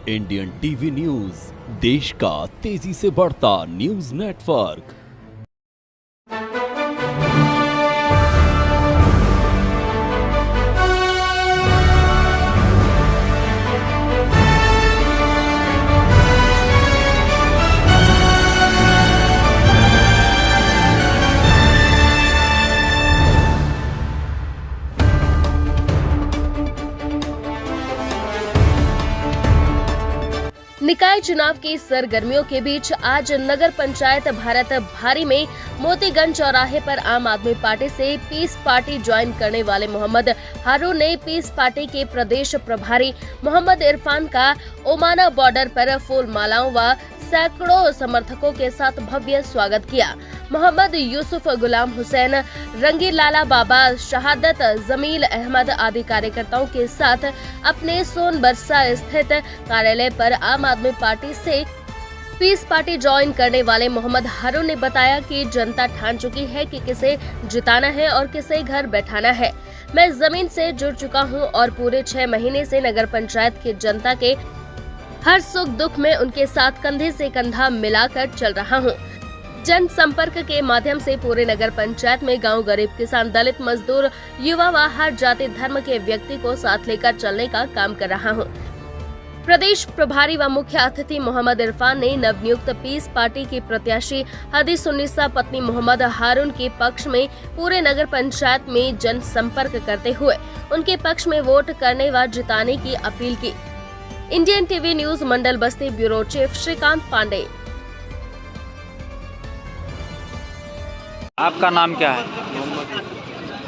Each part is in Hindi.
इंडियन टीवी न्यूज, देश का तेजी से बढ़ता न्यूज नेटवर्क। निकाय चुनाव की सरगर्मियों के बीच आज नगर पंचायत भारत भारी में मोतीगंज चौराहे पर आम आदमी पार्टी से पीस पार्टी ज्वाइन करने वाले मोहम्मद हारून ने पीस पार्टी के प्रदेश प्रभारी मोहम्मद इरफान का ओमाना बॉर्डर पर फूल मालाओं व सैकड़ों समर्थकों के साथ भव्य स्वागत किया। मोहम्मद यूसुफ, गुलाम हुसैन, रंगी लाला बाबा, शहादत, जमील अहमद आदि कार्यकर्ताओं के साथ अपने सोनबरसा स्थित कार्यालय पर आम आदमी पार्टी से पीस पार्टी ज्वाइन करने वाले मोहम्मद हारून ने बताया कि जनता ठान चुकी है कि किसे जिताना है और किसे घर बैठाना है। मैं जमीन से जुड़ चुका हूं और पूरे 6 महीने से नगर पंचायत की जनता के हर सुख दुख में उनके साथ कंधे से कंधा मिलाकर चल रहा हूं। जन संपर्क के माध्यम से पूरे नगर पंचायत में गांव, गरीब, किसान, दलित, मजदूर, युवा व हर जाति धर्म के व्यक्ति को साथ लेकर चलने का काम कर रहा हूं। प्रदेश प्रभारी व मुख्य अतिथि मोहम्मद इरफान ने नवनियुक्त पीस पार्टी की प्रत्याशी हदीस उन्नीसा पत्नी मोहम्मद हारून के पक्ष में पूरे नगर पंचायत में जन संपर्क करते हुए उनके पक्ष में वोट करने व जिताने की अपील की। इंडियन टीवी न्यूज मंडल बस्ती ब्यूरो चीफ श्रीकांत पांडे। आपका नाम क्या है?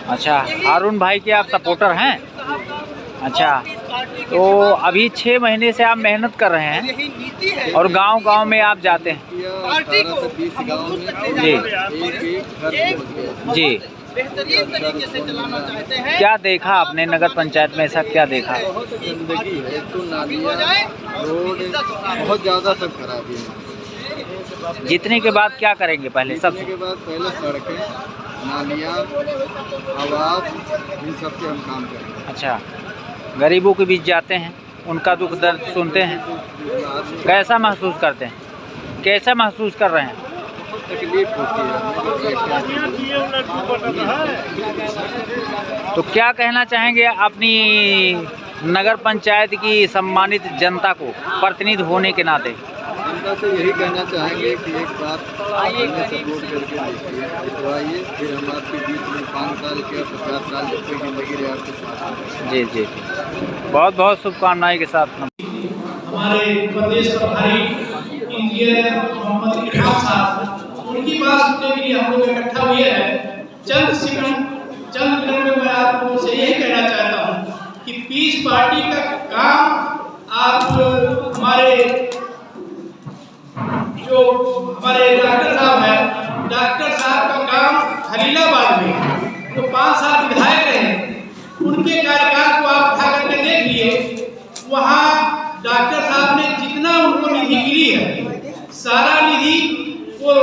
अच्छा, हारून भाई के आप सपोर्टर हैं? अच्छा, तो अभी 6 महीने से आप मेहनत कर रहे हैं और गांव-गांव में आप जाते हैं। जी बेहतरीन तरीके से चलाना चाहते हैं। क्या देखा आपने नगर पंचायत में, ऐसा क्या देखा? गंदगी है, तो नालियाँ, रोड बहुत ज़्यादा सब खराबी है। जीतने के बाद क्या करेंगे? पहले जीतने के बाद पहले सड़कें, नालियाँ, आवास, इन सब के हम काम करेंगे। अच्छा, गरीबों के बीच जाते हैं, उनका दुख दर्द सुनते हैं, कैसा महसूस करते हैं? कैसा महसूस कर रहे हैं? तकलीफ होती है। तो क्या कहना चाहेंगे अपनी नगर पंचायत की सम्मानित जनता को प्रतिनिधि होने के नाते? जनता से यही कहना चाहेंगे कि एक बार हमें सपोर्ट करके जितवाइए, फिर हम आपके बीच में 5 साल के 50 साल जब तक जिंदगी रहे आपके साथ। जी जी, बहुत बहुत शुभकामनाएं के साथ। हमारे प्रदेश प्रभारी इंजीनियर मोहम्मद इरफान साहब, उनकी बात सुनने के लिए हम लोग इकट्ठा हुए हैं। चंद मिनट में मैं आपको से यही कहना चाहता हूँ कि पीस पार्टी का काम आप हमारे डॉक्टर साहब हैं, डॉक्टर साहब का काम खलीलाबाद में वो 5 साल विधायक रहे, उनके कार्यकाल को आप उठा करके देख लिए। वहाँ डॉक्टर साहब ने जितना उनको निधि मिली है, सारा निधि वो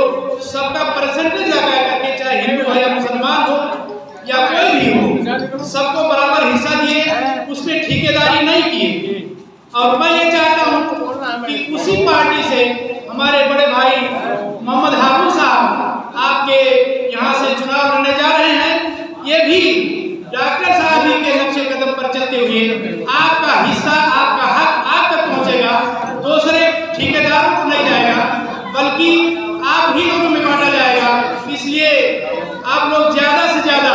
सबका परसेंटेज लगा करके, चाहे हिंदू हो या मुसलमान हो या कोई भी हो, सबको बराबर हिस्सा दिए, उसमें ठेकेदारी नहीं की। और मैं ये चाहता हूँ कि उसी पार्टी से हमारे बड़े भाई मोहम्मद हारून साहब आपके यहाँ से चुनाव लड़ने जा रहे हैं। ये भी डॉक्टर साहब ही के नक्शे कदम पर चलते हुए आपका हिस्सा, आपका हक आप तक पहुँचेगा, दूसरे ठेकेदारों को नहीं जाएगा, बल्कि आप ही लोगों में बांटा जाएगा। इसलिए आप लोग ज़्यादा से ज़्यादा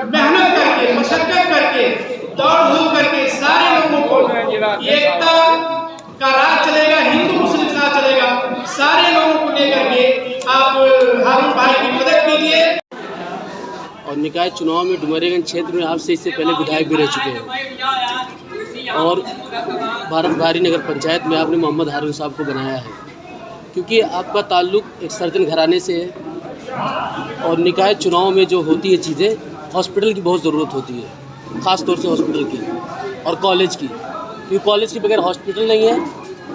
मेहनत करके, मशक्कत करके, दौड़ धूप करके सारे लोगों को एकता का राज चलेगा, हिंदू मुस्लिम साथ चलेगा, सारे लोगों को लेकर के आप हारून भाई की मदद कीजिए। और निकाय चुनाव में डुमरियागंज क्षेत्र में आपसे इससे पहले विधायक भी रह चुके हैं और भारत भारी नगर पंचायत में आपने मोहम्मद हारून साहब को बनाया है, क्योंकि आपका ताल्लुक़ एक सर्जन घराने से है। और निकाय चुनाव में जो होती है चीज़ें, हॉस्पिटल की बहुत ज़रूरत होती है, ख़ास तौर से हॉस्पिटल की और कॉलेज की, क्योंकि कॉलेज के बगैर हॉस्पिटल नहीं है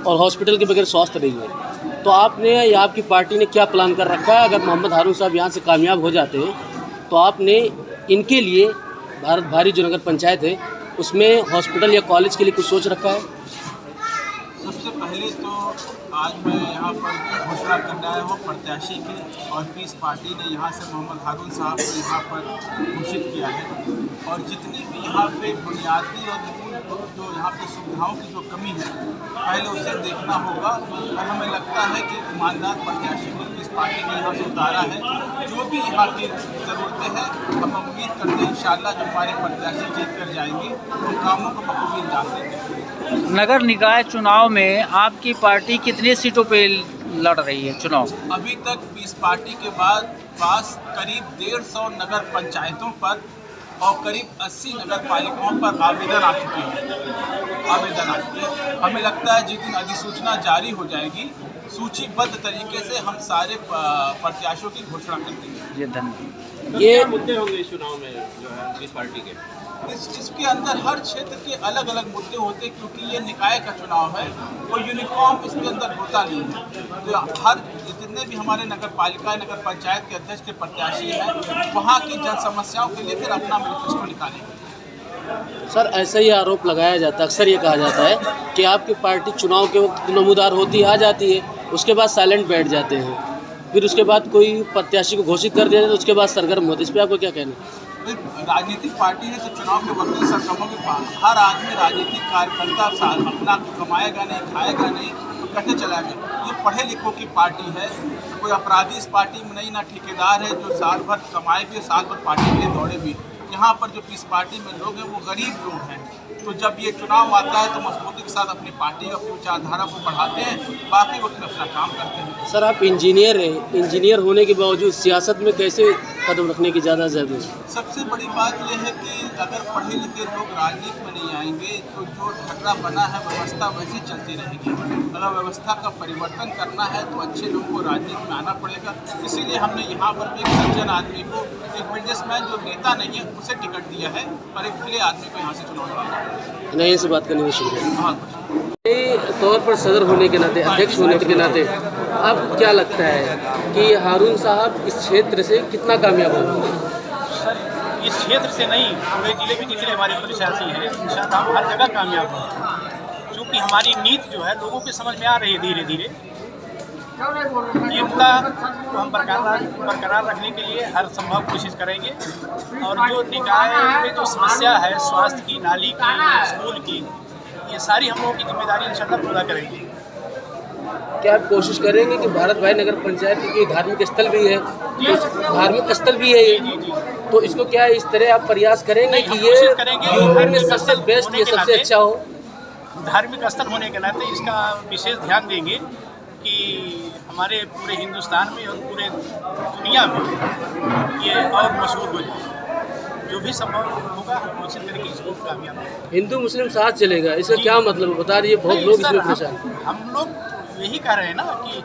और हॉस्पिटल के बगैर स्वास्थ्य नहीं है। तो आपने या आपकी पार्टी ने क्या प्लान कर रखा है? अगर मोहम्मद हारून साहब यहाँ से कामयाब हो जाते हैं तो आपने इनके लिए भारत भारी जो नगर पंचायत है उसमें हॉस्पिटल या कॉलेज के लिए कुछ सोच रखा है? सबसे पहले तो आज मैं यहाँ पर घोषणा करने आया हूँ प्रत्याशी की, और पीस पार्टी ने यहाँ से मोहम्मद हारून साहब को यहाँ पर घोषित किया है। और जितनी भी यहाँ पे बुनियादी और जो यहाँ पे सुविधाओं की जो कमी है, पहले उसे देखना होगा। और हमें लगता है कि ईमानदार प्रत्याशी को पीस पार्टी ने यहाँ से उतारा है। जो भी यहाँ की ज़रूरतें हैं, हम उम्मीद करते हैं इंशाअल्लाह जो हमारे प्रत्याशी जीत कर जाएंगे उन कामों को बखूबी अंजाम देंगे। नगर निकाय चुनाव में आपकी पार्टी कितनी सीटों पे लड़ रही है चुनाव? अभी तक पीस पार्टी के पास करीब 150 नगर पंचायतों पर और करीब 80 नगर पालिकाओं पर आवेदन आ चुके हैं। हमें लगता है जिस दिन अधिसूचना जारी हो जाएगी, सूचीबद्ध तरीके से हम सारे प्रत्याशियों की घोषणा कर देंगे। ये धन्यवाद। ये मुद्दे होंगे इस चुनाव में जो है पीस पार्टी के? इसके अंदर हर क्षेत्र के अलग अलग मुद्दे होते हैं, क्योंकि ये निकाय का चुनाव है, कोई यूनिफॉर्म इसके अंदर होता नहीं है। तो हर जितने भी हमारे नगर पालिका नगर पंचायत के अध्यक्ष के प्रत्याशी हैं, वहाँ की जन समस्याओं को लेकर अपना मैनिफेस्टो निकालेंगे। सर, ऐसा ही आरोप लगाया जाता है, अक्सर ये कहा जाता है कि आपकी पार्टी चुनाव के वक्त नमूदार होती आ जाती है, उसके बाद साइलेंट बैठ जाते हैं, फिर उसके बाद कोई प्रत्याशी को घोषित कर दिया जाए तो उसके बाद सरगर्म होते। इस पर आपको क्या कहना है? राजनीतिक पार्टी है तो चुनाव के वक्त सरगर्मों के पास हर आदमी राजनीतिक कार्यकर्ता अपना कमाएगा नहीं, खाएगा नहीं, तो कैसे चलाएगा? ये पढ़े लिखों की पार्टी है, कोई अपराधी इस पार्टी में नहीं, ना ठेकेदार है जो साल भर कमाए भी साल भर पार्टी के लिए दौड़े भी। यहाँ पर जो इस पार्टी में लोग हैं वो गरीब लोग हैं। तो जब ये चुनाव आता है तो मजबूती के साथ अपनी पार्टी अपनी विचारधारा को बढ़ाते हैं, बाकी वक्त में अपना काम करते हैं। सर, आप इंजीनियर हैं, इंजीनियर होने के बावजूद सियासत में कैसे कदम रखने की ज़्यादा ज़रूरत है? सबसे बड़ी बात यह है कि अगर पढ़े लिखे लोग राजनीति में नहीं आएंगे तो जो ढर्रा बना है व्यवस्था वैसी चलती रहेगी। अगर व्यवस्था का परिवर्तन करना है तो अच्छे लोगों को राजनीति में आना पड़ेगा। इसीलिए हमने यहाँ पर एक सज्जन आदमी को, एक बिजनेसमैन जो नेता नहीं है, उसे टिकट दिया है, और एक भले आदमी को यहाँ से चुनाव लड़ा। नहीं, से बात करने में शुक्रिया। तौर पर सदर होने के नाते, अध्यक्ष होने के नाते, अब क्या लगता है कि हारून साहब इस क्षेत्र से कितना कामयाब होंगे? सर, इस क्षेत्र से नहीं, पूरे जिले में जितने हमारे प्रत्याशी हैं इंशाअल्लाह हम हर जगह कामयाब होंगे, क्योंकि हमारी नीति जो है लोगों के समझ में आ रही है धीरे धीरे। ये मुद्दा को हम बरकरार रखने के लिए हर संभव कोशिश करेंगे, और जो निकाय में जो समस्या है स्वास्थ्य की, नाली की, स्कूल की, ये सारी हम लोगों की जिम्मेदारी इंशाअल्लाह पूरा करेंगे। क्या आप कोशिश करेंगे कि भारत भाई नगर पंचायत की धार्मिक स्थल भी है, धार्मिक स्थल भी है ये, तो इसको क्या इस तरह आप प्रयास करेंगे कि ये सबसे बेस्ट, ये सबसे अच्छा हो? धार्मिक स्थल होने के नाते इसका विशेष ध्यान देंगे कि हमारे पूरे हिंदुस्तान में और पूरे दुनिया में ये और मशहूर हो जाए। जो भी संभव होगा हम कोशिश करेंगे इसको कामयाब करें। हिंदू मुस्लिम साथ चलेगा, इसका क्या मतलब बता रही है? बहुत लोग इसमें परेशान। हम लोग यही कह रहे हैं ना कि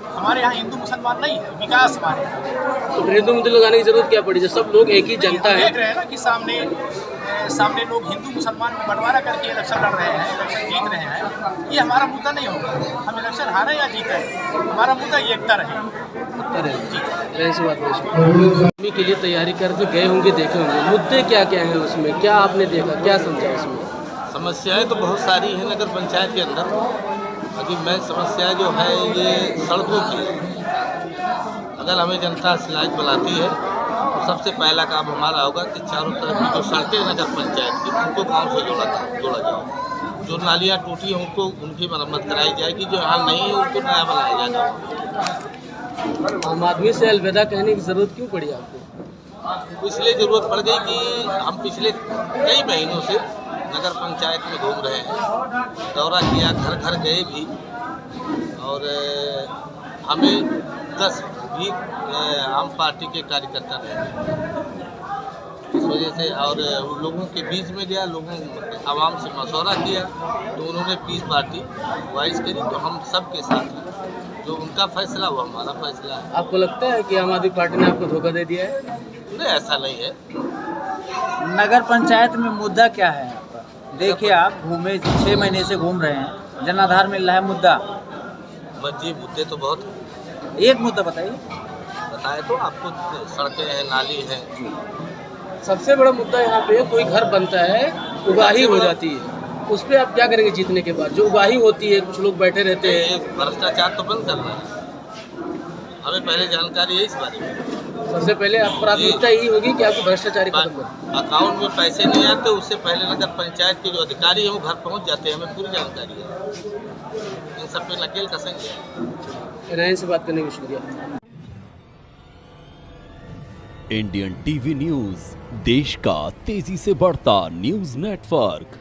हमारे यहाँ हिंदू मुसलमान नहीं है, विकास हमारे यहाँ। तो हिंदू मुस्लिम लगाने की जरूरत क्या पड़ी जब सब लोग एक ही जनता है? देख रहे हैं ना कि सामने लोग हिंदू मुसलमान में बंटवारा करके इलेक्शन लड़ रहे हैं, इलेक्शन जीत रहे हैं। ये हमारा मुद्दा नहीं होगा, हम इलेक्शन हारे या जीते, हमारा मुद्दा एकता रहे। के लिए तैयारी करते गए होंगे, देखे होंगे, मुद्दे क्या क्या हैं उसमें, क्या आपने देखा, क्या समझा उसमें? समस्याएं तो बहुत सारी हैं नगर पंचायत के अंदर। अभी मैं समस्या जो है ये सड़कों की, अगर हमें जनता शिकायत बुलाती है तो सबसे पहला काम हमारा होगा कि चारों तरफ की जो सड़कें नगर पंचायत की उनको गाँव से जोड़ा जाए। जो नालियाँ टूटी हैं उनको उनकी मरम्मत कराई जाएगी, जो हाल नहीं है उनको नया बनाया जाएगा। आम आदमी से अलविदा कहने की ज़रूरत क्यों पड़ी आपको? इसलिए ज़रूरत पड़ गई कि हम पिछले कई महीनों से नगर पंचायत में घूम रहे हैं, दौरा किया, घर घर गए भी, और हमें 10 भी आम पार्टी के कार्यकर्ता रहे। इस वजह से और लोगों के बीच में गया, लोगों आवाम से मशवरा किया तो उन्होंने पीस पार्टी वाइज करी, तो हम सब के साथ हैं। जो उनका फैसला वो हमारा फैसला है। आपको लगता है कि आम आदमी पार्टी ने आपको धोखा दे दिया है? नहीं, ऐसा नहीं है। नगर पंचायत में मुद्दा क्या है? देखिए, आप घूमे 6 महीने से घूम रहे हैं, जनाधार मिल रहा है मुद्दा? जी, मुद्दे तो बहुत। एक मुद्दा बताइए। बताए तो आपको, सड़कें हैं, नाली है। सबसे बड़ा मुद्दा यहाँ पे कोई घर बनता है, उगाही हो जाती है, उस पर आप क्या करेंगे जीतने के बाद? जो उगाही होती है, कुछ लोग बैठे रहते हैं। ये भ्रष्टाचार तो बंद करना है, हमें पहले जानकारी है इस बारे में। सबसे पहले आप प्राथमिकता यही होगी कि आपको भ्रष्टाचारी खत्म करें। अकाउंट में पैसे नहीं आते, उससे पहले नगर पंचायत के जो अधिकारी हैं वो घर पहुंच जाते हैं, हमें पूरी जानकारी है। इन सब पे नकेल कसेंगे। एनआईएन से बात करने का शुक्रिया। इंडियन टीवी न्यूज, देश का तेजी से बढ़ता न्यूज नेटवर्क।